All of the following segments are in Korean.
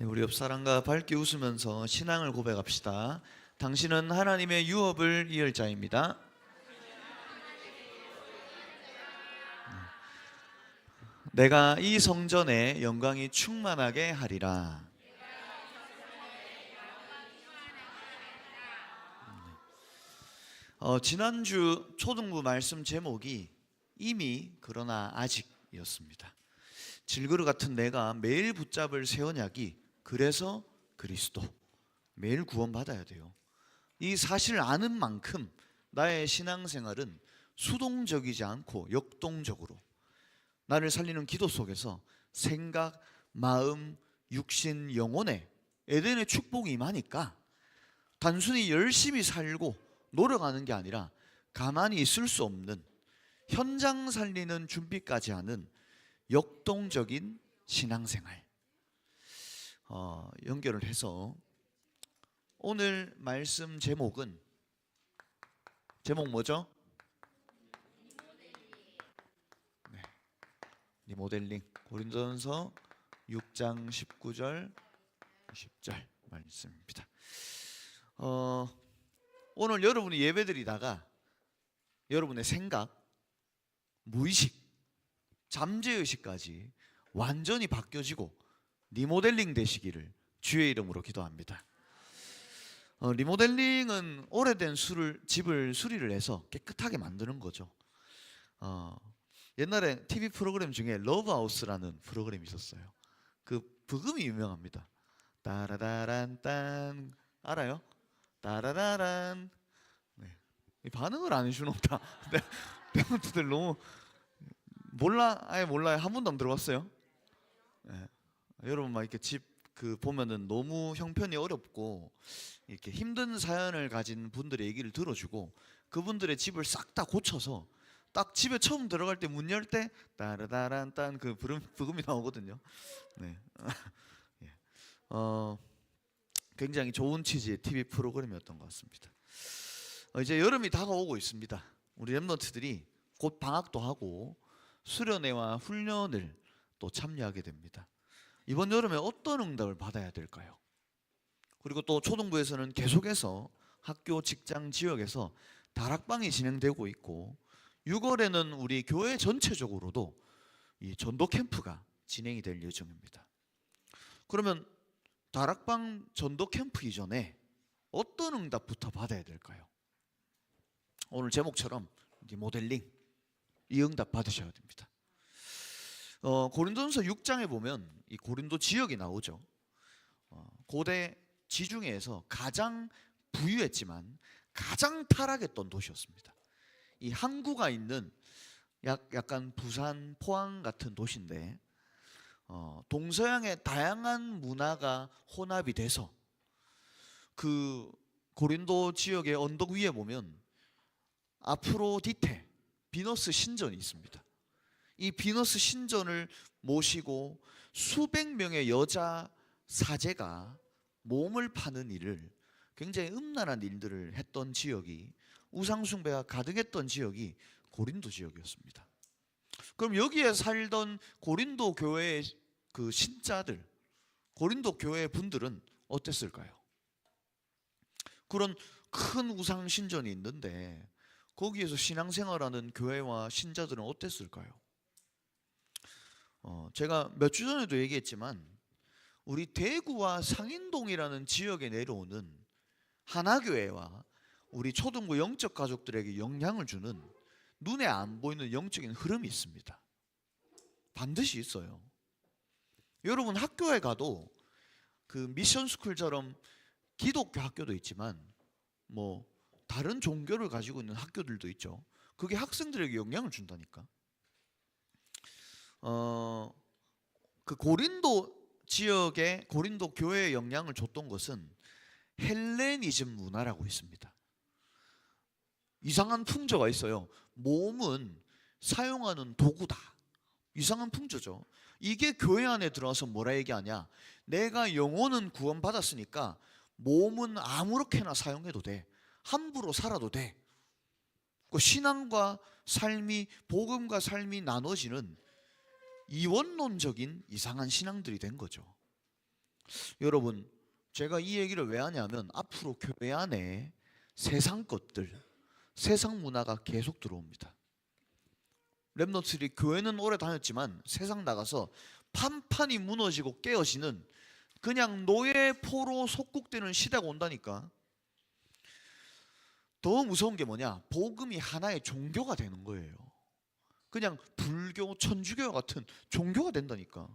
네, 우리 옆 사람과 밝게 웃으면서 신앙을 고백합시다. 당신은 하나님의 유업을 이을 자입니다. 내가 이 성전에 영광이 충만하게 하리라. 지난주 초등부 말씀 제목이 이미 그러나 아직이었습니다. 질그릇 같은 내가 매일 붙잡을 새 언약이 그래서 그리스도, 매일 구원받아야 돼요. 이 사실을 아는 만큼 나의 신앙생활은 수동적이지 않고 역동적으로 나를 살리는 기도 속에서 생각, 마음, 육신, 영혼에 에덴의 축복이 임하니까 단순히 열심히 살고 노력하는 게 아니라 가만히 있을 수 없는, 현장 살리는 준비까지 하는 역동적인 신앙생활 연결을 해서 오늘 말씀 제목은 뭐죠? 네, 리모델링. 고린도전서 6장 19절 20절 말씀입니다. 오늘 여러분이 예배드리다가 여러분의 생각, 무의식, 잠재의식까지 완전히 바뀌어지고 리모델링 되시기를 주의 이름으로 기도합니다. 리모델링은 오래된 집을 수리를 해서 깨끗하게 만드는 거죠. 옛날에 TV 프로그램 중에 러브하우스라는 프로그램이 있었어요. 그 부금이 유명합니다. 따라다란 딴, 알아요? 따라다란. 네. 반응을 안 해주는다. 팬분들 너무 아예 몰라요. 한 번도 안 들어봤어요? 네. 여러분 막 이렇게 집 보면은 너무 형편이 어렵고 이렇게 힘든 사연을 가진 분들의 얘기를 들어주고 그분들의 집을 싹 다 고쳐서 딱 집에 처음 들어갈 때 문 열 때 따라다란 딴 그 부금이 나오거든요. 네. 예. 굉장히 좋은 취지의 TV 프로그램이었던 것 같습니다. 이제 여름이 다가오고 있습니다. 우리 랩런트들이 곧 방학도 하고 수련회와 훈련을 또 참여하게 됩니다. 이번 여름에 어떤 응답을 받아야 될까요? 그리고 또 초등부에서는 계속해서 학교, 직장, 지역에서 다락방이 진행되고 있고 6월에는 우리 교회 전체적으로도 이 전도 캠프가 진행이 될 예정입니다. 그러면 다락방 전도 캠프 이전에 어떤 응답부터 받아야 될까요? 오늘 제목처럼 리모델링, 이 응답 받으셔야 됩니다. 고린도전서 6장에 보면 이 고린도 지역이 나오죠. 고대 지중해에서 가장 부유했지만 가장 타락했던 도시였습니다. 이 항구가 있는 약간 부산, 포항 같은 도시인데 동서양의 다양한 문화가 혼합이 돼서 그 고린도 지역의 언덕 위에 보면 아프로디테, 비너스 신전이 있습니다. 이 비너스 신전을 모시고 수백 명의 여자 사제가 몸을 파는 일을, 굉장히 음란한 일들을 했던 지역이, 우상숭배가 가득했던 지역이 고린도 지역이었습니다. 그럼 여기에 살던 고린도 교회의 그 신자들, 고린도 교회 분들은 어땠을까요? 그런 큰 우상 신전이 있는데 거기에서 신앙생활하는 교회와 신자들은 어땠을까요? 제가 몇 주 전에도 얘기했지만 우리 대구와 상인동이라는 지역에 내려오는 하나교회와 우리 초등부 영적 가족들에게 영향을 주는 눈에 안 보이는 영적인 흐름이 있습니다. 반드시 있어요. 여러분 학교에 가도 그 미션스쿨처럼 기독교 학교도 있지만 뭐 다른 종교를 가지고 있는 학교들도 있죠. 그게 학생들에게 영향을 준다니까. 그 고린도 지역에 고린도 교회에 영향을 줬던 것은 헬레니즘 문화라고 있습니다. 이상한 풍조가 있어요. 몸은 사용하는 도구다. 이상한 풍조죠. 이게 교회 안에 들어와서 뭐라 얘기하냐? 내가 영혼은 구원받았으니까 몸은 아무렇게나 사용해도 돼. 함부로 살아도 돼. 그 신앙과 삶이, 복음과 삶이 나눠지는 이원론적인 이상한 신앙들이 된 거죠. 여러분, 제가 이 얘기를 왜 하냐면 앞으로 교회 안에 세상 것들, 세상 문화가 계속 들어옵니다. 렘넌트들이 교회는 오래 다녔지만 세상 나가서 판판이 무너지고 깨어지는 그냥 노예포로 속국되는 시대가 온다니까. 더 무서운 게 뭐냐? 복음이 하나의 종교가 되는 거예요. 그냥 불교, 천주교 같은 종교가 된다니까.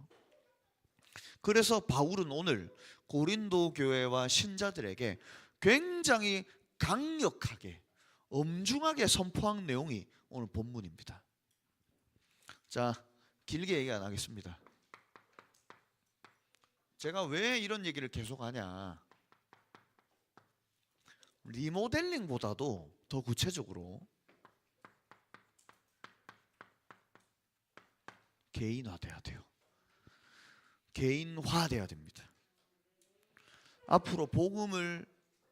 그래서 바울은 오늘 고린도 교회와 신자들에게 굉장히 강력하게, 엄중하게 선포한 내용이 오늘 본문입니다. 자, 길게 얘기 안 하겠습니다. 제가 왜 이런 얘기를 계속 하냐? 리모델링보다도 더 구체적으로 개인화돼야 돼요. 개인화돼야 됩니다. 앞으로 복음을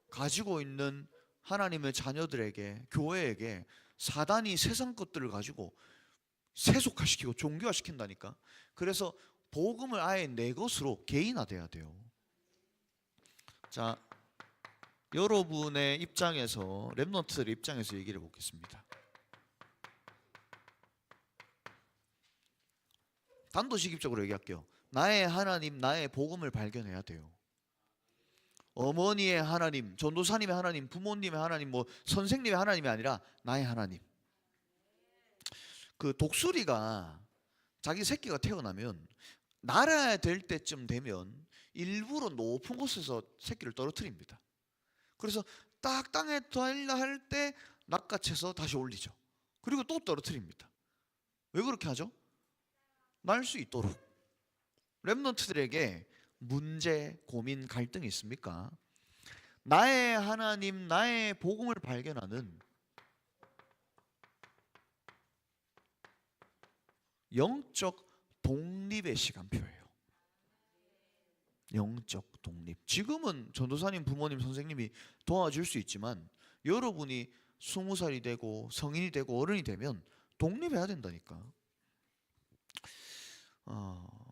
가지고 있는 하나님의 자녀들에게, 교회에게 사단이 세상 것들을 가지고 세속화시키고 종교화시킨다니까. 그래서 복음을 아예 내 것으로 개인화돼야 돼요. 자, 여러분의 입장에서, 렘넌트들의 입장에서 얘기를 해보겠습니다. 단도직입적으로 얘기할게요. 나의 하나님, 나의 복음을 발견해야 돼요. 어머니의 하나님, 전도사님의 하나님, 부모님의 하나님, 뭐 선생님의 하나님이 아니라 나의 하나님. 그 독수리가 자기 새끼가 태어나면 날아야 될 때쯤 되면 일부러 높은 곳에서 새끼를 떨어뜨립니다. 그래서 딱 땅에 닿으려 할 때 낚아채서 다시 올리죠. 그리고 또 떨어뜨립니다. 왜 그렇게 하죠? 날 수 있도록. 렘넌트들에게 문제, 고민, 갈등이 있습니까? 나의 하나님, 나의 복음을 발견하는 영적 독립의 시간표예요. 영적 독립. 지금은 전도사님, 부모님, 선생님이 도와줄 수 있지만 여러분이 20살이 되고 성인이 되고 어른이 되면 독립해야 된다니까.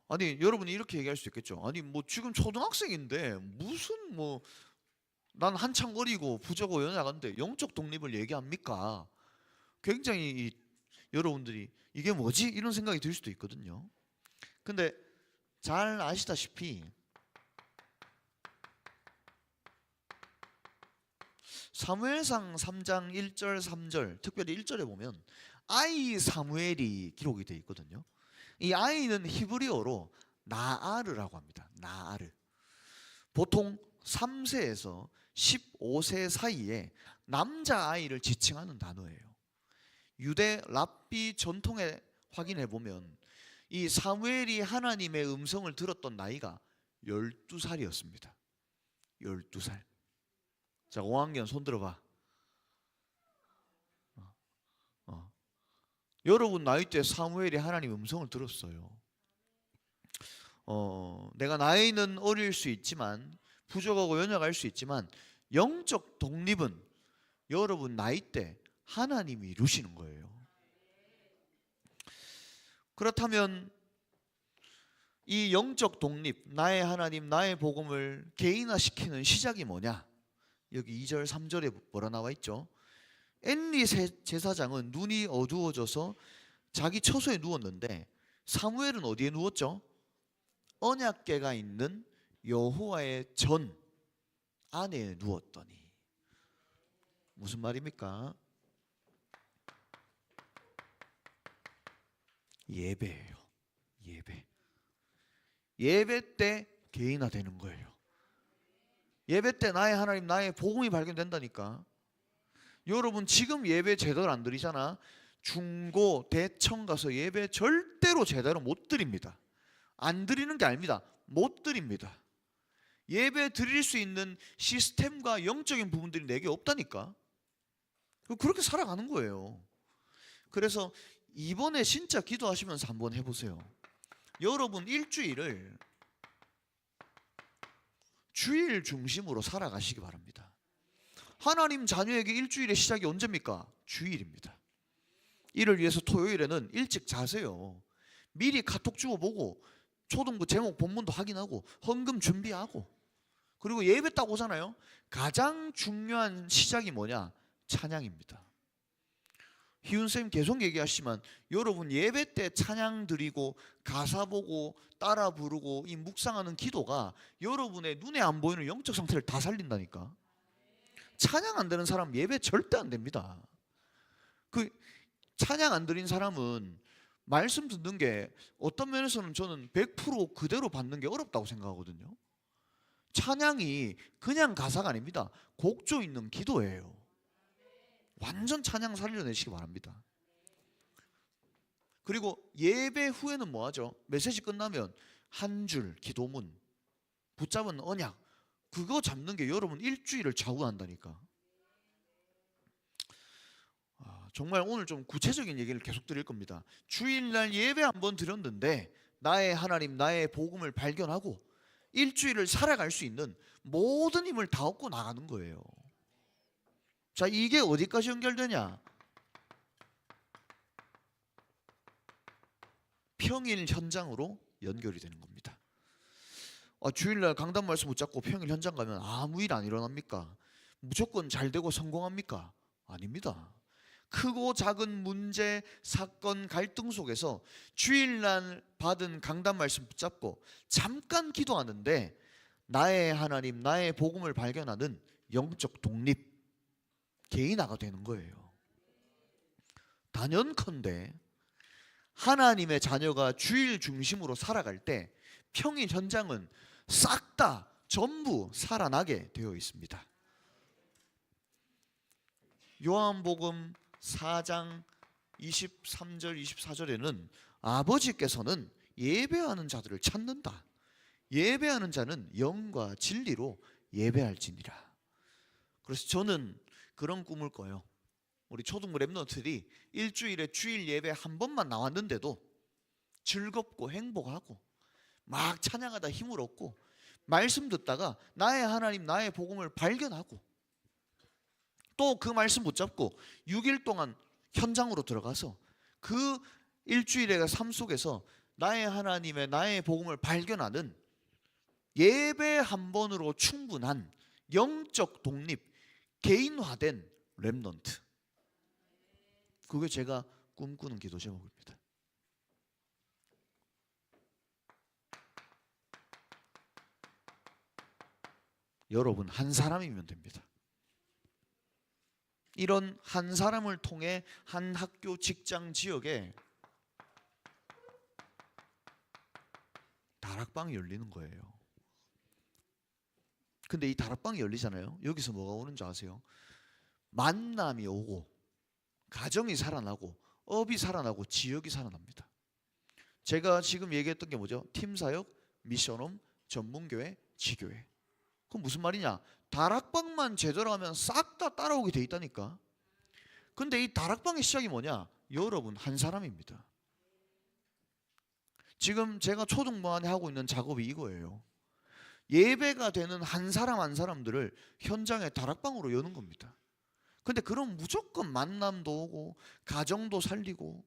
아니, 여러분이 이렇게 얘기할 수 있겠죠. 아니, 뭐 지금 초등학생인데 무슨 뭐 난 한창 어리고 부족하고 연약한데 영적 독립을 얘기합니까? 굉장히 여러분들이 이게 뭐지? 이런 생각이 들 수도 있거든요. 근데 잘 아시다시피 사무엘상 3장 1절 3절, 특별히 1절에 보면 아이 사무엘이 기록이 되어 있거든요. 이 아이는 히브리어로 나아르라고 합니다. 나아르. 보통 3세에서 15세 사이에 남자아이를 지칭하는 단어예요. 유대 랍비 전통에 확인해 보면 이 사무엘이 하나님의 음성을 들었던 나이가 12살이었습니다. 12살. 자, 5학년 손 들어봐. 여러분 나이 때 사무엘이 하나님 음성을 들었어요. 내가 나이는 어릴 수 있지만, 부족하고 연약할 수 있지만 영적 독립은 여러분 나이 때 하나님이 이루시는 거예요. 그렇다면 이 영적 독립, 나의 하나님, 나의 복음을 개인화시키는 시작이 뭐냐? 여기 2절 3절에 뭐라 나와 있죠? 엘리 제사장은 눈이 어두워져서 자기 처소에 누웠는데 사무엘은 어디에 누웠죠? 언약궤가 있는 여호와의 전 안에 누웠더니. 무슨 말입니까? 예배예요. 예배. 예배 때 개인화되는 거예요. 예배 때 나의 하나님, 나의 복음이 발견된다니까. 여러분 지금 예배 제대로 안 드리잖아. 중고, 대청 가서 예배 절대로 제대로 못 드립니다. 안 드리는 게 아닙니다. 못 드립니다. 예배 드릴 수 있는 시스템과 영적인 부분들이 내게 없다니까. 그렇게 살아가는 거예요. 그래서 이번에 진짜 기도하시면서 한번 해보세요. 여러분 일주일을 주일 중심으로 살아가시기 바랍니다. 하나님 자녀에게 일주일의 시작이 언제입니까? 주일입니다. 이를 위해서 토요일에는 일찍 자세요. 미리 카톡 주고보고 초등부 제목 본문도 확인하고 헌금 준비하고, 그리고 예배 딱 오잖아요. 가장 중요한 시작이 뭐냐? 찬양입니다. 희훈쌤 계속 얘기하시지만 여러분 예배 때 찬양 드리고 가사 보고 따라 부르고 이 묵상하는 기도가 여러분의 눈에 안 보이는 영적 상태를 다 살린다니까. 찬양 안 되는 사람 예배 절대 안 됩니다. 그 찬양 안 드린 사람은 말씀 듣는 게 어떤 면에서는 저는 100% 그대로 받는 게 어렵다고 생각하거든요. 찬양이 그냥 가사가 아닙니다. 곡조 있는 기도예요. 완전 찬양 살려내시기 바랍니다. 그리고 예배 후에는 뭐 하죠? 메시지 끝나면 한 줄 기도문, 붙잡은 언약, 그거 잡는 게 여러분 일주일을 좌우한다니까. 정말 오늘 좀 구체적인 얘기를 계속 드릴 겁니다. 주일날 예배 한번 드렸는데 나의 하나님, 나의 복음을 발견하고 일주일을 살아갈 수 있는 모든 힘을 다 얻고 나가는 거예요. 자, 이게 어디까지 연결되냐? 평일 현장으로 연결이 되는 겁니다. 주일날 강단 말씀 붙잡고 평일 현장 가면 아무 일 안 일어납니까? 무조건 잘 되고 성공합니까? 아닙니다. 크고 작은 문제, 사건, 갈등 속에서 주일날 받은 강단 말씀 붙잡고 잠깐 기도하는데 나의 하나님, 나의 복음을 발견하는 영적 독립, 개인화가 되는 거예요. 단연컨대 하나님의 자녀가 주일 중심으로 살아갈 때 평일 현장은 싹 다 전부 살아나게 되어 있습니다. 요한복음 4장 23절 24절에는 아버지께서는 예배하는 자들을 찾는다. 예배하는 자는 영과 진리로 예배할지니라. 그래서 저는 그런 꿈을 꿔요. 우리 초등부 랩런트들이 일주일에 주일 예배 한 번만 나왔는데도 즐겁고 행복하고 막 찬양하다 힘을 얻고 말씀 듣다가 나의 하나님, 나의 복음을 발견하고 또 그 말씀 붙잡고 6일 동안 현장으로 들어가서 그 일주일의 삶 속에서 나의 하나님의, 나의 복음을 발견하는 예배 한 번으로 충분한 영적 독립, 개인화된 랩런트. 그게 제가 꿈꾸는 기도 제목입니다. 여러분 한 사람이면 됩니다. 이런 한 사람을 통해 한 학교, 직장, 지역에 다락방이 열리는 거예요. 근데 이 다락방이 열리잖아요. 여기서 뭐가 오는 줄 아세요? 만남이 오고 가정이 살아나고 업이 살아나고 지역이 살아납니다. 제가 지금 얘기했던 게 뭐죠? 팀사역, 미션홈, 전문교회, 지교회. 그럼 무슨 말이냐? 다락방만 제대로 하면 싹 다 따라오게 돼 있다니까. 근데 이 다락방의 시작이 뭐냐? 여러분 한 사람입니다. 지금 제가 초등반에 하고 있는 작업이 이거예요. 예배가 되는 한 사람 한 사람들을 현장에 다락방으로 여는 겁니다. 근데 그럼 무조건 만남도 오고 가정도 살리고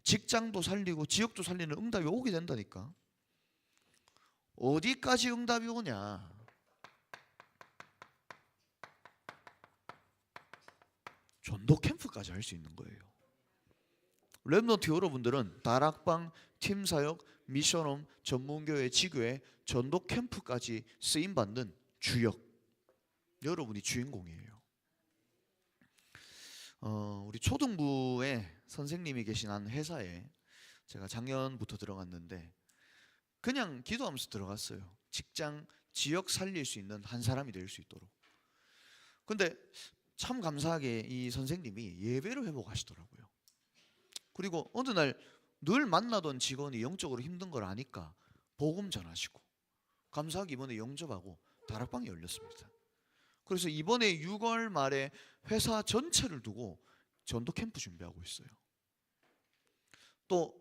직장도 살리고 지역도 살리는 응답이 오게 된다니까. 어디까지 응답이 오냐? 전도 캠프까지 할 수 있는 거예요. 랩런트 여러분들은 다락방, 팀사역, 미션홈, 전문교회, 지교회, 전도 캠프까지 쓰임받는 주역, 여러분이 주인공이에요. 우리 초등부에 선생님이 계신 한 회사에 제가 작년부터 들어갔는데 그냥 기도하면서 들어갔어요. 직장, 지역 살릴 수 있는 한 사람이 될 수 있도록. 근데 참 감사하게 이 선생님이 예배를 회복하시더라고요. 그리고 어느 날 늘 만나던 직원이 영적으로 힘든 걸 아니까 복음 전하시고, 감사하게 이번에 영접하고 다락방이 열렸습니다. 그래서 이번에 6월 말에 회사 전체를 두고 전도 캠프 준비하고 있어요. 또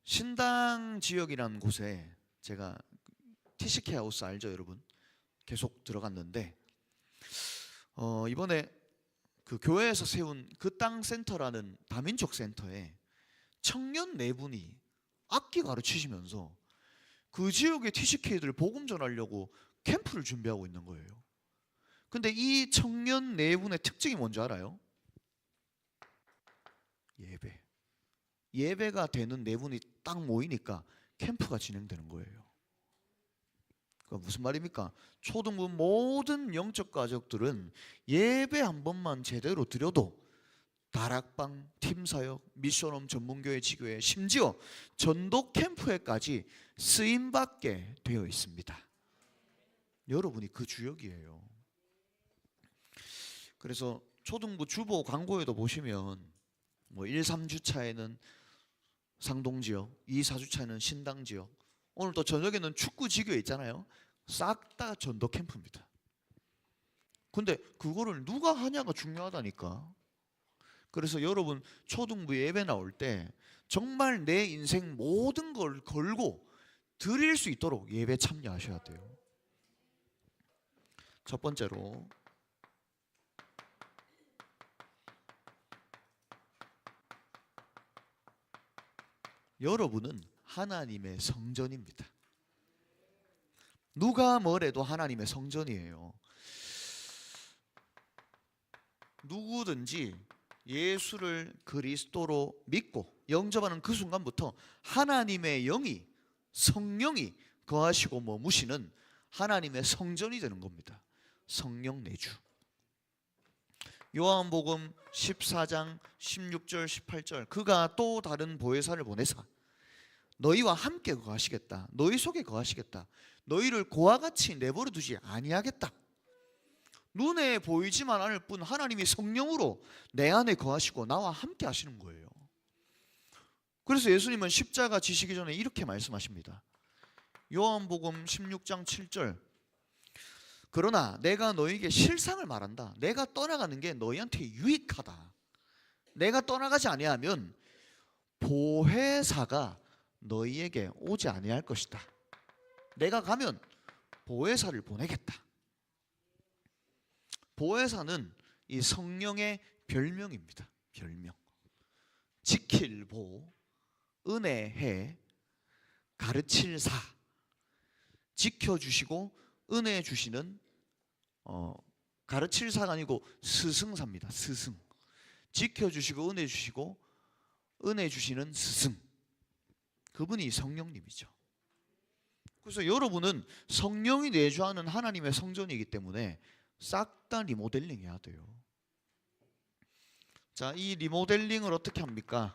신당 지역이라는 곳에 제가 TCK 하우스 알죠, 여러분? 계속 들어갔는데 이번에 그 교회에서 세운 그 땅 센터라는 다민족 센터에 청년 4분이 악기 가르치시면서 그 지역의 TCK들 복음 전하려고 캠프를 준비하고 있는 거예요. 근데 이 청년 네 분의 특징이 뭔지 알아요? 예배. 예배가 되는 네 분이 딱 모이니까 캠프가 진행되는 거예요. 그러니까 무슨 말입니까? 초등부 모든 영적 가족들은 예배 한 번만 제대로 드려도 다락방, 팀사역, 미션홈, 전문교회, 지교회, 심지어 전도 캠프에까지 쓰임받게 되어 있습니다. 여러분이 그 주역이에요. 그래서 초등부 주보 광고에도 보시면 뭐 1, 3주차에는 상동지역, 2, 4주차에는 신당지역, 오늘 또 저녁에는 축구 지교회 있잖아요. 싹 다 전도 캠프입니다. 근데 그거를 누가 하냐가 중요하다니까. 그래서 여러분 초등부 예배 나올 때 정말 내 인생 모든 걸 걸고 드릴 수 있도록 예배 참여하셔야 돼요. 첫 번째로 여러분은 하나님의 성전입니다. 누가 뭐래도 하나님의 성전이에요. 누구든지 예수를 그리스도로 믿고 영접하는 그 순간부터 하나님의 영이, 성령이 거하시고 머무시는 하나님의 성전이 되는 겁니다. 성령 내주. 요한복음 14장 16절 18절 그가 또 다른 보혜사를 보내사 너희와 함께 거하시겠다. 너희 속에 거하시겠다. 너희를 고와 같이 내버려 두지 아니하겠다. 눈에 보이지만 않을 뿐 하나님이 성령으로 내 안에 거하시고 나와 함께 하시는 거예요. 그래서 예수님은 십자가 지시기 전에 이렇게 말씀하십니다. 요한복음 16장 7절 그러나 내가 너희에게 실상을 말한다. 내가 떠나가는 게 너희한테 유익하다. 내가 떠나가지 아니하면 보혜사가 너희에게 오지 아니할 것이다. 내가 가면 보혜사를 보내겠다. 보혜사는 이 성령의 별명입니다. 별명. 지킬 보, 은혜해, 가르칠 사. 지켜주시고 은혜 주시는 가르칠 사가 아니고 스승사입니다. 스승. 지켜주시고 은혜 주시고 은혜 주시는 스승. 그분이 성령님이죠. 그래서 여러분은 성령이 내주하는 하나님의 성전이기 때문에 싹 다 리모델링 해야 돼요. 자, 이 리모델링을 어떻게 합니까?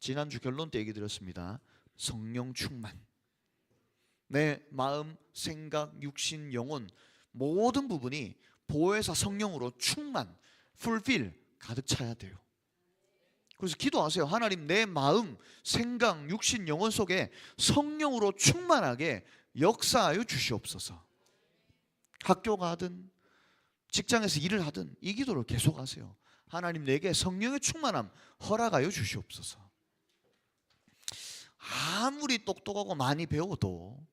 지난주 결론 때 얘기 드렸습니다. 성령 충만. 내 마음, 생각, 육신, 영혼 모든 부분이 보혜사 성령으로 충만, fulfill, 가득 차야 돼요. 그래서 기도하세요. 하나님 내 마음, 생각, 육신, 영혼 속에 성령으로 충만하게 역사하여 주시옵소서. 학교 가든 직장에서 일을 하든 이 기도를 계속하세요. 하나님 내게 성령의 충만함 허락하여 주시옵소서. 아무리 똑똑하고 많이 배워도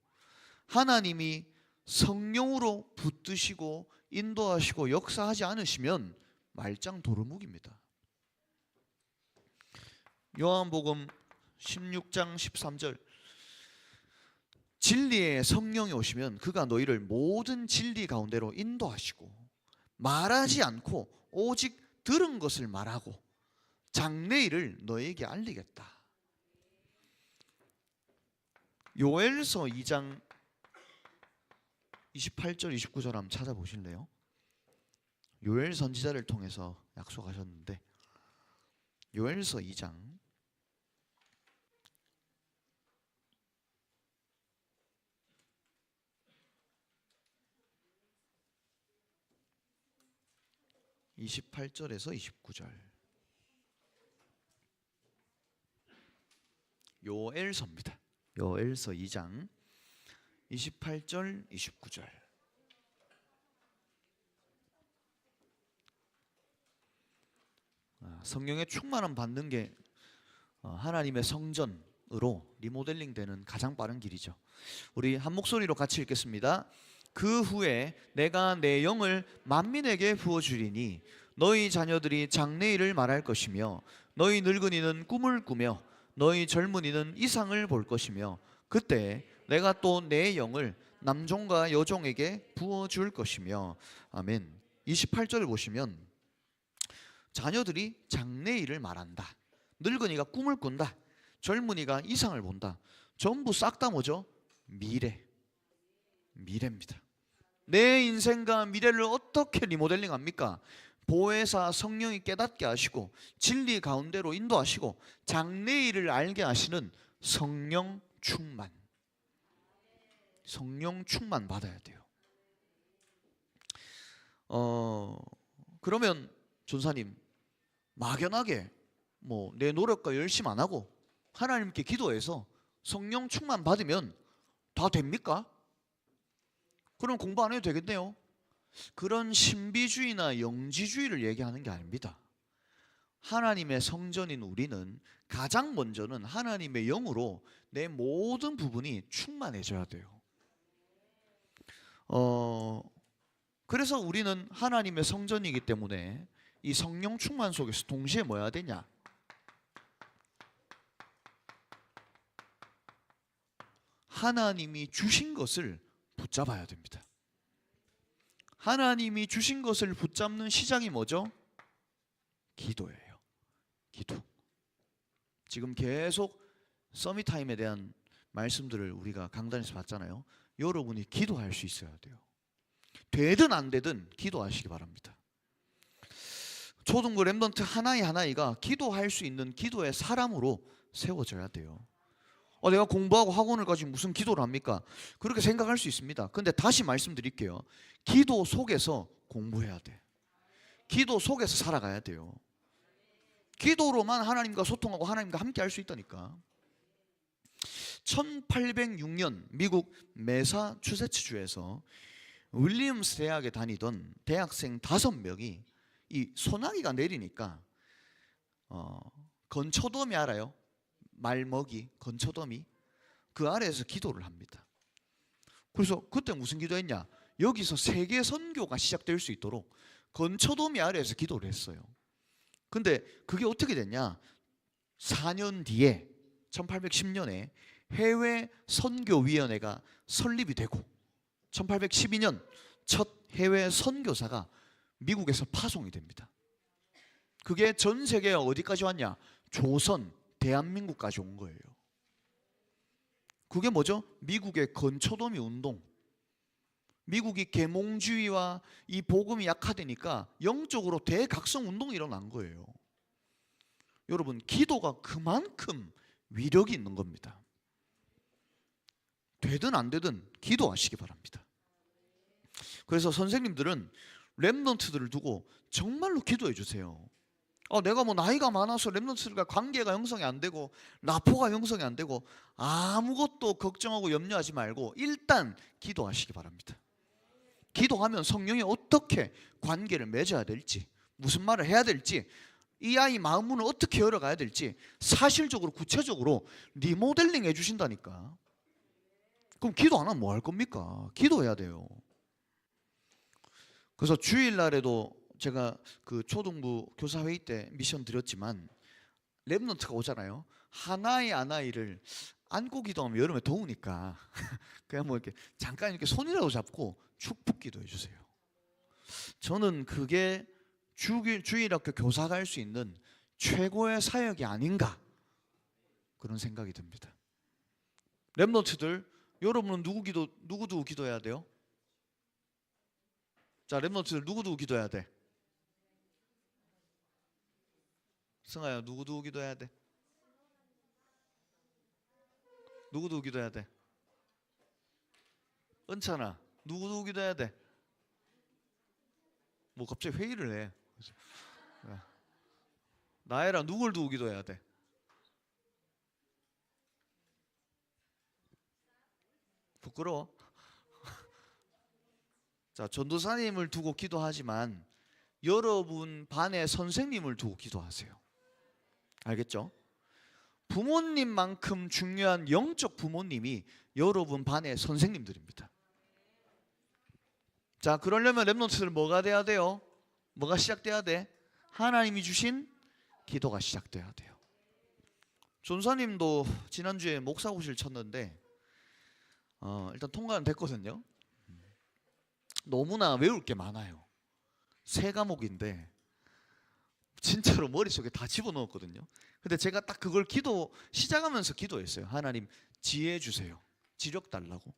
하나님이 성령으로 붙드시고 인도하시고 역사하지 않으시면 말짱 도루묵입니다. 요한복음 16장 13절 진리의 성령이 오시면 그가 너희를 모든 진리 가운데로 인도하시고 말하지 않고 오직 들은 것을 말하고 장래일을 너희에게 알리겠다. 요엘서 2장 28절 29절 한번 찾아보실래요? 요엘 선지자를 통해서 약속하셨는데 요엘서 2장 28절에서 29절 요엘서입니다. 요엘서 2장 28절 29절 성령의 충만함 받는 게 하나님의 성전으로 리모델링 되는 가장 빠른 길이죠. 우리 한 목소리로 같이 읽겠습니다. 그 후에 내가 내 영을 만민에게 부어주리니 너희 자녀들이 장래일을 말할 것이며 너희 늙은이는 꿈을 꾸며 너희 젊은이는 이상을 볼 것이며 그때 내가 또 내 영을 남종과 여종에게 부어줄 것이며. 아멘. 28절을 보시면 자녀들이 장래일을 말한다. 늙은이가 꿈을 꾼다. 젊은이가 이상을 본다. 전부 싹 다 뭐죠? 미래입니다. 내 인생과 미래를 어떻게 리모델링합니까? 보혜사 성령이 깨닫게 하시고 진리 가운데로 인도하시고 장래일을 알게 하시는 성령 충만. 성령 충만 받아야 돼요. 그러면 전사님 막연하게 뭐 내 노력과 열심 안 하고 하나님께 기도해서 성령 충만 받으면 다 됩니까? 그럼 공부 안 해도 되겠네요. 그런 신비주의나 영지주의를 얘기하는 게 아닙니다. 하나님의 성전인 우리는 가장 먼저는 하나님의 영으로 내 모든 부분이 충만해져야 돼요. 그래서 우리는 하나님의 성전이기 때문에 이 성령 충만 속에서 동시에 뭐 해야 되냐? 하나님이 주신 것을 붙잡아야 됩니다. 하나님이 주신 것을 붙잡는 시작이 뭐죠? 기도예요. 기도. 지금 계속 서밋타임에 대한 말씀들을 우리가 강단에서 봤잖아요. 여러분이 기도할 수 있어야 돼요. 되든 안 되든 기도하시기 바랍니다. 초등부 렘넌트 하나이가 기도할 수 있는 기도의 사람으로 세워져야 돼요. 내가 공부하고 학원을 가지고 무슨 기도를 합니까? 그렇게 생각할 수 있습니다. 근데 다시 말씀드릴게요. 기도 속에서 공부해야 돼. 기도 속에서 살아가야 돼요. 기도로만 하나님과 소통하고 하나님과 함께 할 수 있다니까. 1806년 미국 매사추세츠주에서 윌리엄스 대학에 다니던 대학생 5명이 이 소나기가 내리니까 건초더미 알아요? 말먹이, 건초더미, 그 아래에서 기도를 합니다. 그래서 그때 무슨 기도했냐? 여기서 세계 선교가 시작될 수 있도록 건초더미 아래에서 기도를 했어요. 근데 그게 어떻게 됐냐? 4년 뒤에 1810년에 해외 선교위원회가 설립이 되고 1812년 첫 해외 선교사가 미국에서 파송이 됩니다. 그게 전 세계 어디까지 왔냐? 조선, 대한민국까지 온 거예요. 그게 뭐죠? 미국의 건초더미 운동. 미국이 계몽주의와 이 복음이 약화되니까 영적으로 대각성 운동이 일어난 거예요. 여러분, 기도가 그만큼 위력이 있는 겁니다. 되든 안 되든 기도하시기 바랍니다. 그래서 선생님들은 렘넌트들을 두고 정말로 기도해 주세요. 내가 뭐 나이가 많아서 렘넌트들과 관계가 형성이 안 되고 라포가 형성이 안 되고 아무것도 걱정하고 염려하지 말고 일단 기도하시기 바랍니다. 기도하면 성령이 어떻게 관계를 맺어야 될지, 무슨 말을 해야 될지, 이 아이 마음문을 어떻게 열어가야 될지 사실적으로 구체적으로 리모델링 해주신다니까. 그럼 기도 안 하면 뭐 할 겁니까? 기도해야 돼요. 그래서 주일날에도 제가 그 초등부 교사회의 때 미션 드렸지만 렘넌트가 오잖아요. 하나이를 안고 기도하면 여름에 더우니까 그냥 뭐 이렇게 잠깐 이렇게 손이라도 잡고 축복 기도해 주세요. 저는 그게 주일학교 교사가 할 수 있는 최고의 사역이 아닌가 그런 생각이 듭니다. 렘넌트들, 여러분은 누구 두고 기도해야 돼요? 자, 렘넌트들 누구 두고 기도해야 돼? 승아야, 누구 두고 기도해야 돼? 누구 두고 기도해야 돼? 은찬아, 누구 두고 기도해야 돼? 뭐 갑자기 회의를 해. 나혜라, 누굴 두고 기도해야 돼? 부끄러워? 자, 전도사님을 두고 기도하지만 여러분 반의 선생님을 두고 기도하세요. 알겠죠? 부모님만큼 중요한 영적 부모님이 여러분 반의 선생님들입니다. 자, 그러려면 렘넌트들 뭐가 돼야 돼요? 뭐가 시작돼야 돼? 하나님이 주신 기도가 시작돼야 돼요. 전사님도 지난주에 목사고시를 쳤는데 일단 통과는 됐거든요. 너무나 외울 게 많아요. 3과목인데 진짜로 머릿속에 다 집어넣었거든요. 근데 제가 딱 그걸 시작하면서 기도했어요. 하나님 지혜 주세요. 지력 달라고.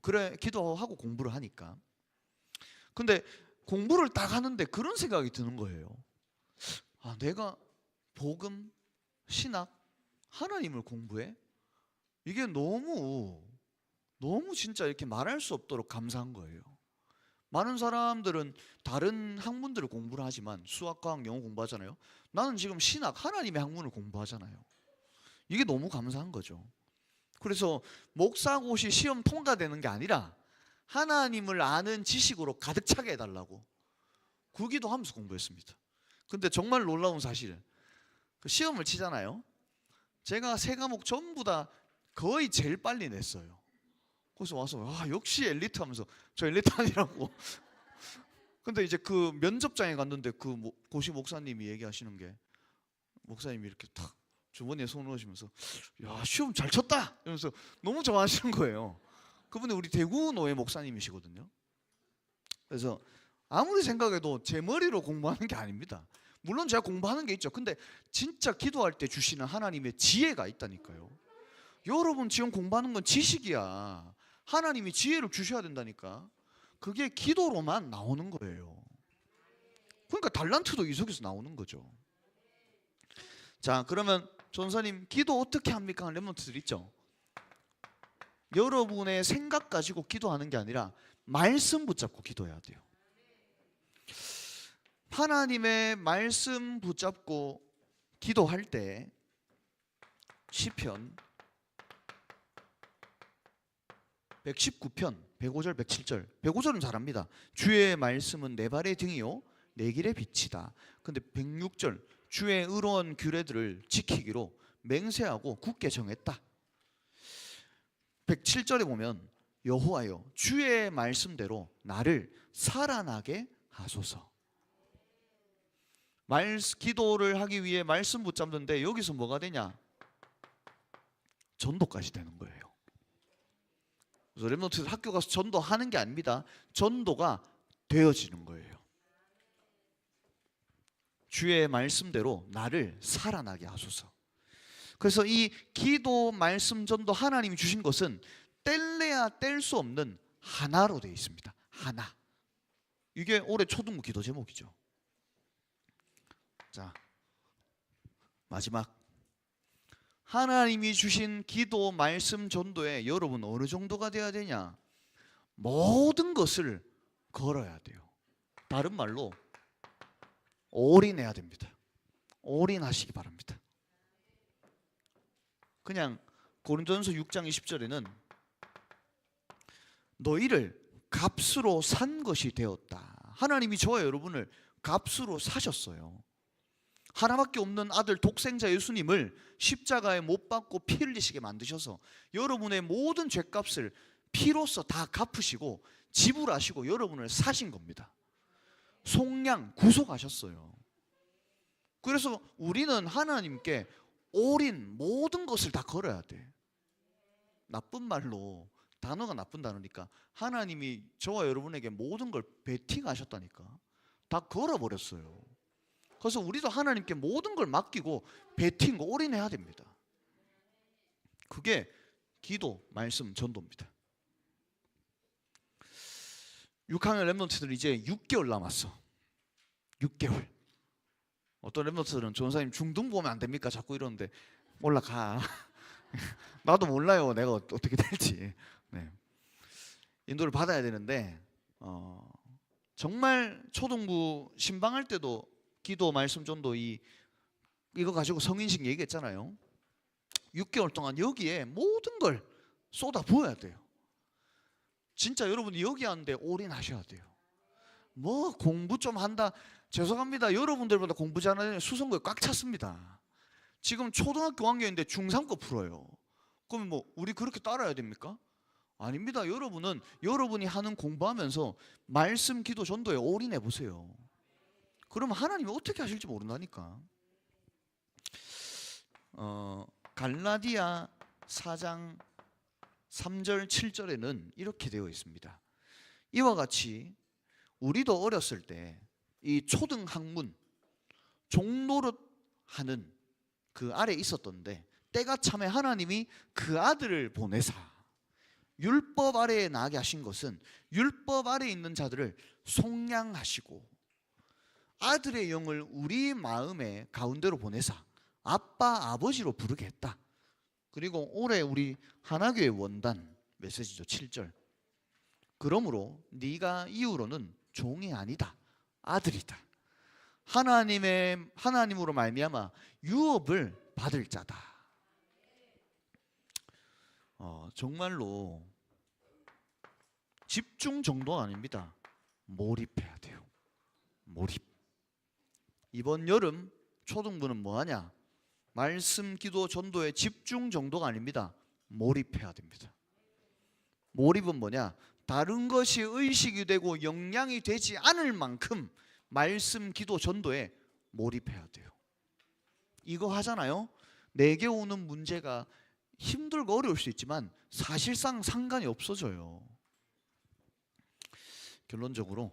그래 기도하고 공부를 하니까. 근데 공부를 딱 하는데 그런 생각이 드는 거예요. 내가 복음, 신학, 하나님을 공부해? 이게 너무 진짜 이렇게 말할 수 없도록 감사한 거예요. 많은 사람들은 다른 학문들을 공부를 하지만 수학, 과학, 영어 공부하잖아요. 나는 지금 신학, 하나님의 학문을 공부하잖아요. 이게 너무 감사한 거죠. 그래서 목사고시 시험 통과되는 게 아니라 하나님을 아는 지식으로 가득 차게 해달라고 그 기도하면서 공부했습니다. 근데 정말 놀라운 사실은 그 시험을 치잖아요. 제가 3과목 전부 다 거의 제일 빨리 냈어요. 그래서 와서 역시 엘리트 하면서 저 엘리트 아니라고. 근데 이제 그 면접장에 갔는데 그 고시 목사님이 얘기하시는 게, 목사님이 이렇게 탁 주머니에 손을 넣으시면서 야 시험 잘 쳤다 이러면서 너무 좋아하시는 거예요. 그분이 우리 대구 노회 목사님이시거든요. 그래서 아무리 생각해도 제 머리로 공부하는 게 아닙니다. 물론 제가 공부하는 게 있죠. 근데 진짜 기도할 때 주시는 하나님의 지혜가 있다니까요. 여러분 지금 공부하는 건 지식이야. 하나님이 지혜를 주셔야 된다니까. 그게 기도로만 나오는 거예요. 그러니까 달란트도 이 속에서 나오는 거죠. 자, 그러면 전사님 기도 어떻게 합니까? 렘넌트들 있죠. 여러분의 생각 가지고 기도하는 게 아니라 말씀 붙잡고 기도해야 돼요. 하나님의 말씀 붙잡고 기도할 때 시편 119편 105절 107절 105절은 잘합니다. 주의 말씀은 내 발의 등이요 내 길의 빛이다. 근데 106절 주의 의로운 규례들을 지키기로 맹세하고 굳게 정했다. 107절에 보면 여호와여 주의 말씀대로 나를 살아나게 하소서. 기도를 하기 위해 말씀 붙잡는데 여기서 뭐가 되냐? 전도까지 되는 거예요. 그래서 렘넌트들 학교 가서 전도하는 게 아닙니다. 전도가 되어지는 거예요. 주의 말씀대로 나를 살아나게 하소서. 그래서 이 기도, 말씀, 전도 하나님이 주신 것은 뗄래야 뗄 수 없는 하나로 되어 있습니다. 하나. 이게 올해 초등부 기도 제목이죠. 자, 마지막. 하나님이 주신 기도, 말씀, 전도에 여러분 어느 정도가 돼야 되냐? 모든 것을 걸어야 돼요. 다른 말로 올인해야 됩니다. 올인하시기 바랍니다. 그냥 고린도전서 6장 20절에는 너희를 값으로 산 것이 되었다. 하나님이 저와 여러분을 값으로 사셨어요. 하나밖에 없는 아들 독생자 예수님을 십자가에 못 박고 피 흘리시게 만드셔서 여러분의 모든 죄값을 피로써 다 갚으시고 지불하시고 여러분을 사신 겁니다. 속량 구속하셨어요. 그래서 우리는 하나님께 올인 모든 것을 다 걸어야 돼. 나쁜 말로, 단어가 나쁜 단어니까 하나님이 저와 여러분에게 모든 걸 베팅하셨다니까. 다 걸어버렸어요. 그래서 우리도 하나님께 모든 걸 맡기고 베팅, 올인해야 됩니다. 그게 기도, 말씀, 전도입니다. 6학년 렘넌트들 이제 6개월 남았어. 6개월. 어떤 렘넌트들은 전사님 중등 보면 안 됩니까? 자꾸 이러는데 올라가. 나도 몰라요. 내가 어떻게 될지. 네. 인도를 받아야 되는데 정말 초등부 신방할 때도 기도, 말씀, 전도 이거 가지고 성인식 얘기했잖아요. 6개월 동안 여기에 모든 걸 쏟아 부어야 돼요. 진짜 여러분이 여기 왔는데 올인하셔야 돼요. 뭐 공부 좀 한다. 죄송합니다. 여러분들보다 공부 잘하는 수성고에 꽉 찼습니다. 지금 초등학교 5학년인데 중3거 풀어요. 그럼 뭐 우리 그렇게 따라야 됩니까? 아닙니다. 여러분은 여러분이 하는 공부하면서 말씀, 기도, 전도에 올인해 보세요. 그러면 하나님이 어떻게 하실지 모른다니까. 갈라디아 4장 3절 7절에는 이렇게 되어 있습니다. 이와 같이 우리도 어렸을 때 이 초등 학문 종노릇 하는 그 아래 있었던데, 때가 참에 하나님이 그 아들을 보내사 율법 아래에 나게 하신 것은 율법 아래에 있는 자들을 속량하시고 아들의 영을 우리 마음의 가운데로 보내사 아빠 아버지로 부르게 했다. 그리고 올해 우리 하나교회 원단 메시지죠. 7절. 그러므로 네가 이후로는 종이 아니다, 아들이다. 하나님으로 말미암아 유업을 받을 자다. 정말로 집중 정도가 아닙니다. 몰입해야 돼요. 몰입. 이번 여름 초등부는 뭐하냐? 말씀, 기도, 전도의 집중 정도가 아닙니다. 몰입해야 됩니다. 몰입은 뭐냐? 다른 것이 의식이 되고 영향이 되지 않을 만큼 말씀, 기도, 전도에 몰입해야 돼요. 이거 하잖아요. 내게 오는 문제가 힘들고 어려울 수 있지만 사실상 상관이 없어져요. 결론적으로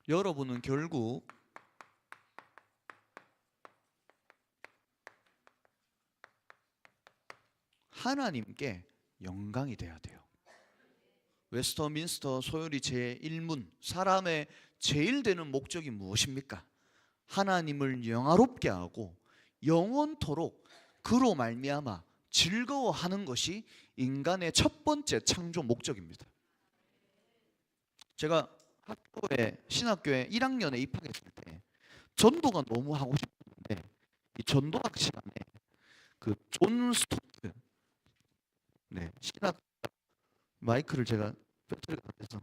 여러분은 결국 하나님께 영광이 돼야 돼요. 웨스터민스터 소요리 제1문, 사람의 제일 되는 목적이 무엇입니까? 하나님을 영화롭게 하고 영원토록 그로 말미암아 즐거워하는 것이 인간의 첫 번째 창조 목적입니다. 제가 신학교에 1학년에 입학했을 때 전도가 너무 하고 싶었는데, 이 전도학 시간에 그 존 스토트, 신학 마이크를 제가 배터리가 안 돼서,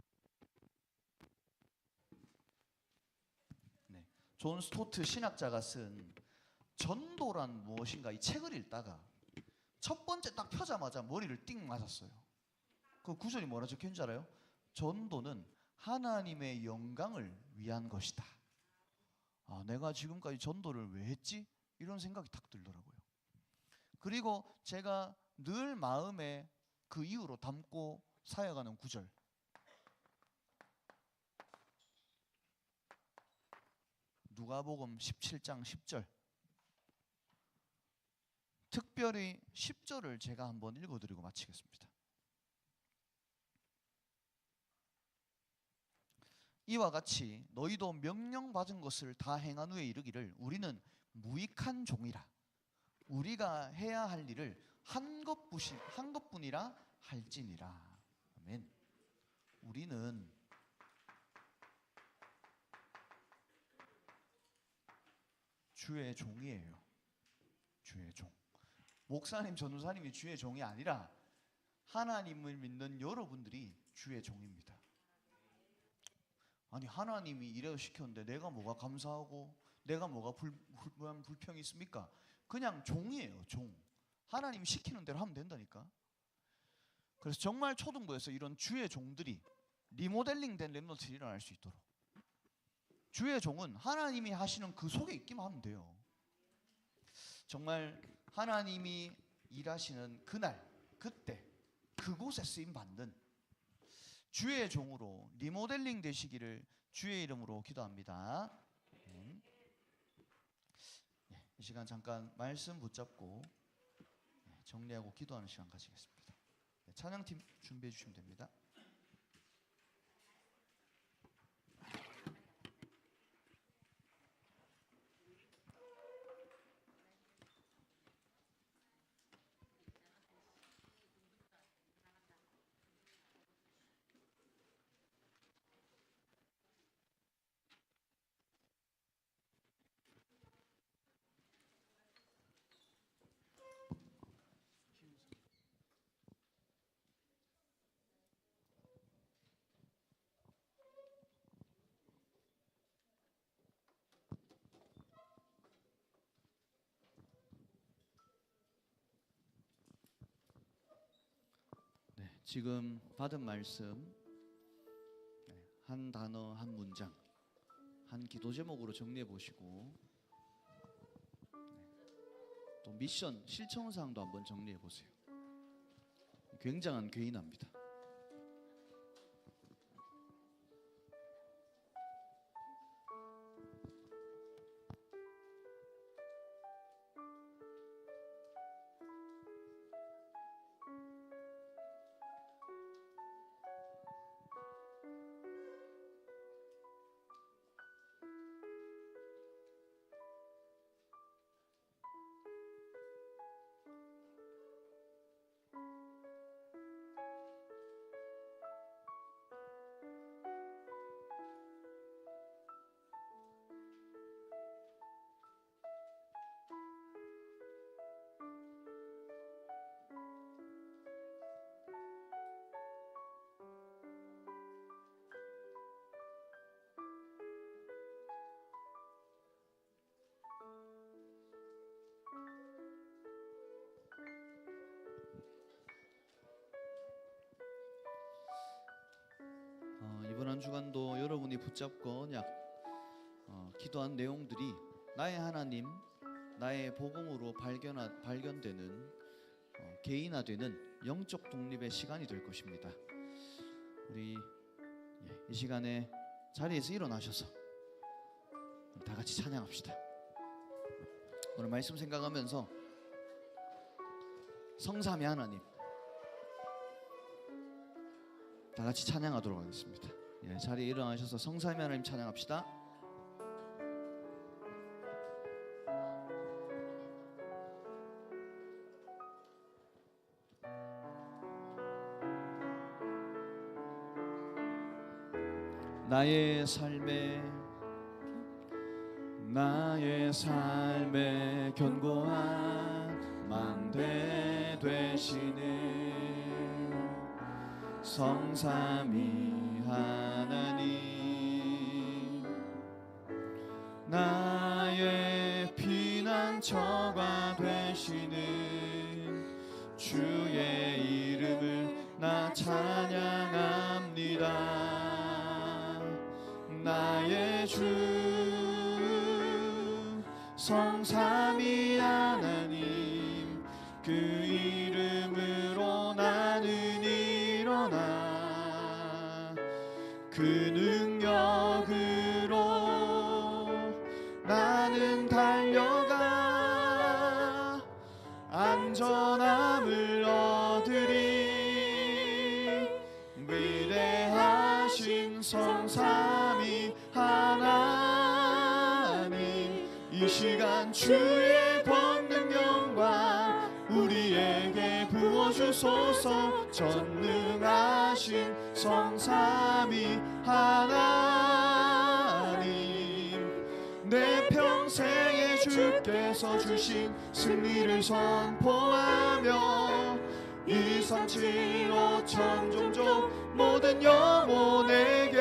존 스토트 신학자가 쓴 전도란 무엇인가 이 책을 읽다가 첫 번째 딱 펴자마자 머리를 띵 맞았어요. 그 구절이 뭐라 적혀 있는지 알아요? 전도는 하나님의 영광을 위한 것이다. 내가 지금까지 전도를 왜 했지? 이런 생각이 탁 들더라고요. 그리고 제가 늘 마음에 그 이후로 담고 사역하는 구절, 누가복음 17장 10절, 특별히 10절을 제가 한번 읽어드리고 마치겠습니다. 이와 같이 너희도 명령받은 것을 다 행한 후에 이르기를 우리는 무익한 종이라. 우리가 해야 할 일을 한 것뿐이라 할지니라. 아멘. 우리는 주의 종이에요. 주의 종. 목사님, 전도사님이 주의 종이 아니라 하나님을 믿는 여러분들이 주의 종입니다. 아니, 하나님이 이래서 시켰는데 내가 뭐가 감사하고 내가 뭐가 불평이 있습니까? 그냥 종이에요. 종. 하나님이 시키는 대로 하면 된다니까. 그래서 정말 초등부에서 이런 주의 종들이 리모델링된 렘넌트들이 일어날 수 있도록, 주의 종은 하나님이 하시는 그 속에 있기만 하면 돼요. 정말 하나님이 일하시는 그날, 그때, 그곳에 쓰임받는 주의 종으로 리모델링 되시기를 주의 이름으로 기도합니다. 이 시간 잠깐 말씀 붙잡고 정리하고 기도하는 시간 가지겠습니다. 찬양팀 준비해 주시면 됩니다. 지금 받은 말씀 한 단어 한 문장 한 기도 제목으로 정리해 보시고 또 미션 실천 사항도 한번 정리해 보세요. 굉장한 괴인합니다. 이번 한 주간도 여러분이 붙잡고 언약 기도한 내용들이 나의 하나님, 나의 복음으로 발견되는 개인화되는 영적 독립의 시간이 될 것입니다. 우리 이 시간에 자리에서 일어나셔서 다 같이 찬양합시다. 오늘 말씀 생각하면서 성삼위 하나님 다 같이 찬양하도록 하겠습니다. 자리에 일어나셔서 성삼위 하나님 찬양합시다. 나의 삶에 견고한 망대 되시는 성삼위 하나님, 나의 피난처가 되시는 주의 이름을 나 찬양합니다. 나의 주 성삼위 하나님, 그 이름으로 나는 일어나 그 능력으로 나는 달려가 안전함을 얻으리. 위대하신 성삼위 하나님, 이 시간 주의 권능 영광 우리에게 부어주소서. 전능하신 성삼위 하나님, 내 평생에 주께서 주신 승리를 선포하며 2, 3, 7, 5천 종족 모든 영혼에게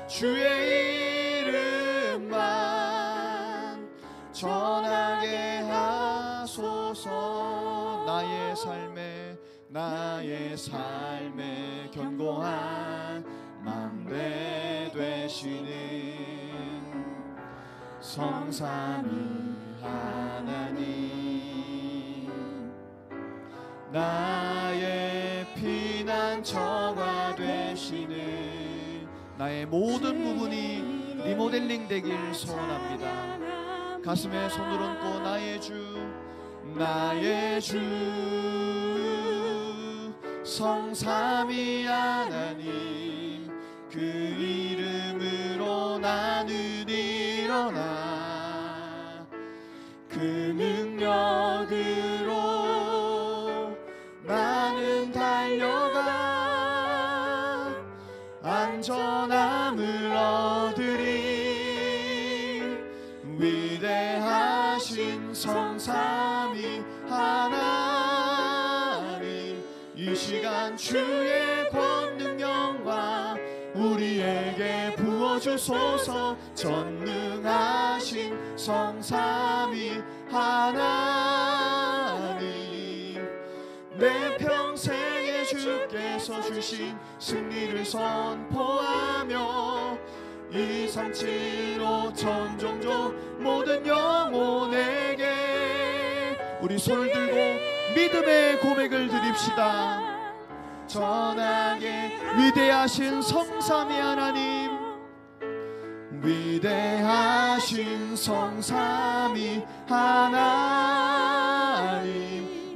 주의 이름만 전하게 하소서. 나의 삶에 견고한 망대 되시는 성삼위 하나님, 나의 피난처가 되시는 나의 모든 부분이 리모델링 되길 소원합니다. 가슴에 손을 얹고 나의 주 성삼위 하나님, 그 이름으로 나는 일어나 그 능력으로 나는 달려가 안전함을 얻으리. 위대하신 성삼위 하나님, 이 시간 주의 권능 영광 우리에게 부어주소서. 전능하신 성삼위 하나님, 내 평생에 주께서 주신 승리를 선포하며 237로 천종족 모든 영혼에게 우리 손을 들고 믿음의 고백을 드립시다. 전하게 위대하신 성삼위 하나님, 위대하신 성삼위 하나님,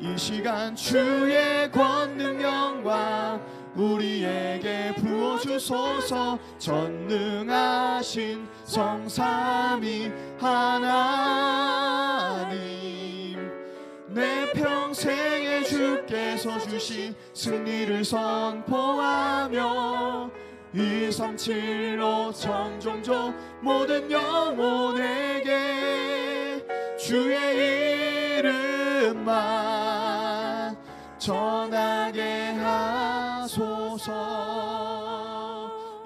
이 시간 주의 권능 영광 우리에게 부어주소서. 전능하신 성삼위 하나님, 내 평생에 주께서 주신 승리를 선포하며 237로 천종족 모든 영혼에게 주의 이름만 전하게 하소서.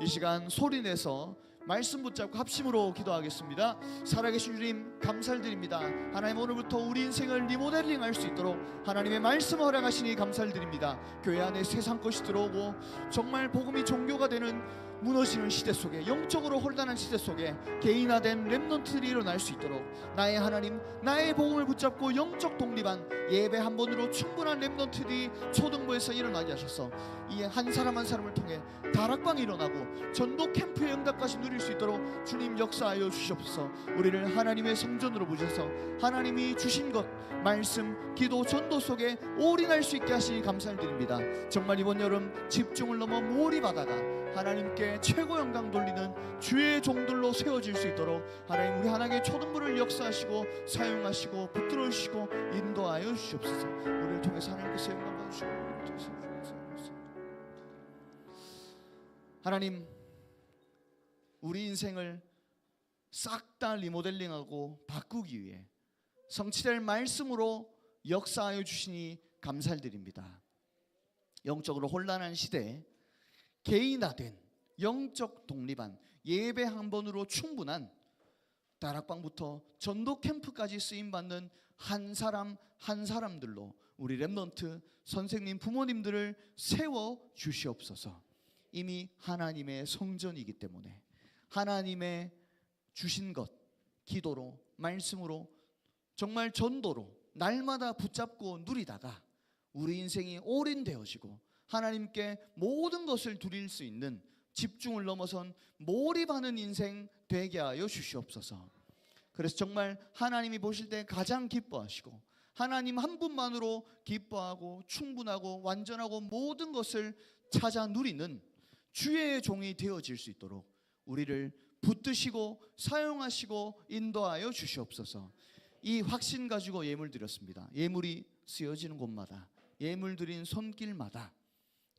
이 시간 소리내서 말씀 붙잡고 합심으로 기도하겠습니다. 살아계신 주님 감사드립니다. 하나님, 오늘부터 우리 인생을 리모델링 할 수 있도록 하나님의 말씀 허락하시니 감사드립니다. 교회 안에 세상 것이 들어오고 정말 복음이 종교가 되는 무너지는 시대 속에, 영적으로 혼란한 시대 속에 개인화된 렘넌트들이 일어날 수 있도록 나의 하나님, 나의 복음을 붙잡고 영적 독립한 예배 한 번으로 충분한 렘넌트들이 초등부에서 일어나게 하셔서 이 한 사람 한 사람을 통해 다락방이 일어나고 전도 캠프의 응답까지 누릴 수 있도록 주님 역사하여 주시옵소서. 우리를 하나님의 성전으로 부셔서 하나님이 주신 것, 말씀, 기도, 전도 속에 올인할 수 있게 하시니 감사드립니다. 정말 이번 여름 집중을 넘어 몰입하다가 하나님께 최고 영광 돌리는 주의 종들로 세워질 수 있도록 하나님, 우리 하나님의 초등부를 역사하시고 사용하시고 붙들어 주시고 인도하여 주시옵소서. 우리를 통해서 하나님께서 영광 받으시고 하나님, 우리 인생을 싹 다 리모델링하고 바꾸기 위해 성취될 말씀으로 역사하여 주시니 감사드립니다. 영적으로 혼란한 시대에 개인화된 영적 독립한 예배 한 번으로 충분한 다락방부터 전도 캠프까지 쓰임받는 한 사람 한 사람들로 우리 렘넌트 선생님 부모님들을 세워 주시옵소서. 이미 하나님의 성전이기 때문에 하나님의 주신 것, 기도로 말씀으로 정말 전도로 날마다 붙잡고 누리다가 우리 인생이 올인되어지고 하나님께 모든 것을 드릴 수 있는 집중을 넘어선 몰입하는 인생 되게 하여 주시옵소서. 그래서 정말 하나님이 보실 때 가장 기뻐하시고 하나님 한 분만으로 기뻐하고 충분하고 완전하고 모든 것을 찾아 누리는 주의 종이 되어질 수 있도록 우리를 붙드시고 사용하시고 인도하여 주시옵소서. 이 확신 가지고 예물 드렸습니다. 예물이 쓰여지는 곳마다, 예물 드린 손길마다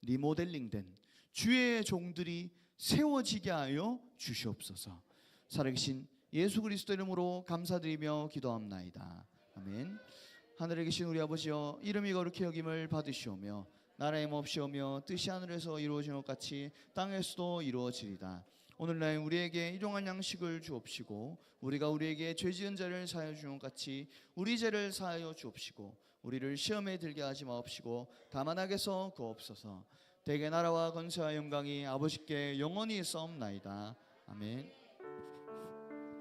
리모델링된 주의 종들이 세워지게 하여 주시옵소서. 살아계신 예수 그리스도 이름으로 감사드리며 기도합나이다. 아멘. 하늘에 계신 우리 아버지여, 이름이 거룩히 여김을 받으시오며 나라의 몹시오며 뜻이 하늘에서 이루어지는 것 같이 땅에서도 이루어지리다. 오늘날 우리에게 일용할 양식을 주옵시고 우리가 우리에게 죄 지은 자를 사하여 주는 것 같이 우리 죄를 사하여 주옵시고 우리를 시험에 들게 하지 마옵시고 다만 악에서 구하옵소서. 대개 나라와 권세와 영광이 아버지께 영원히 있사옵나이다. 아멘.